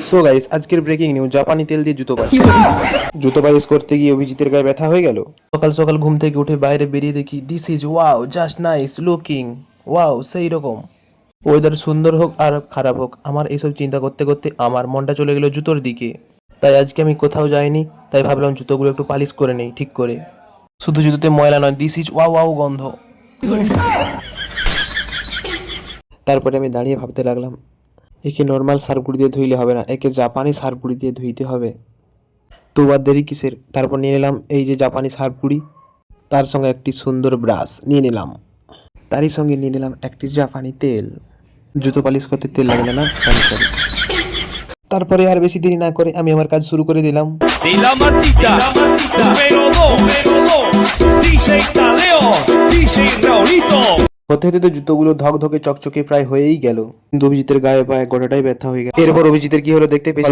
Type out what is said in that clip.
So guys, আজকের breaking news, জাপানি তেল দিয়ে জুতো পালিশ করতে গিয়ে অভিজিতের গায়ে ব্যথা হয়ে গেল। সকাল সকাল ঘুম থেকে উঠে বাইরে বেরিয়ে দেখি this is wow, just nice looking, wow সেই রকম। ওয়েদার সুন্দর হোক আর খারাপ হোক, আমার এইসব চিন্তা করতে করতে আমার মনটা চলে গেল জুতোর দিকে। তাই আজকে আমি কোথাও যাইনি, তাই ভাবলাম জুতোগুলো একটু পালিশ করে নেই, ঠিক করে। শুধু জুতোতে ময়লা নয়, দিস ইজ ওয়াও ওয়াও গন্ধ। তারপরে আমি দাঁড়িয়ে ভাবতে লাগলাম, একে নর্মাল সার্ফগুড়ি দিয়ে ধুইলে হবে না, একে জাপানি সার্ফগুড়ি দিয়ে ধুইতে হবে। তো আর দেরি কিসের, তারপর নিয়ে নিলাম এই যে জাপানি সার্ফগুড়ি, তার সঙ্গে একটি সুন্দর ব্রাশ নিয়ে নিলাম, তারই সঙ্গে নিয়ে নিলাম একটি জাপানি তেল। জুতো পালিশ করতে তেল লাগে না, না সরি সরি। তারপরে আর বেশি দেরি না করে আমি আমার কাজ শুরু করে দিলাম। De la matita, número 2, DJ Taleo, DJ Raulito. হতে হতে তো জুতোগুলো ধকধকে চকচকে প্রায় হয়েই গেল, কিন্তু অভিজিতের গায়ে পায়ে গোটাটাই ব্যথা হয়ে গেল। এরপর অভিজিতের কি হলো দেখতে পেয়েছি।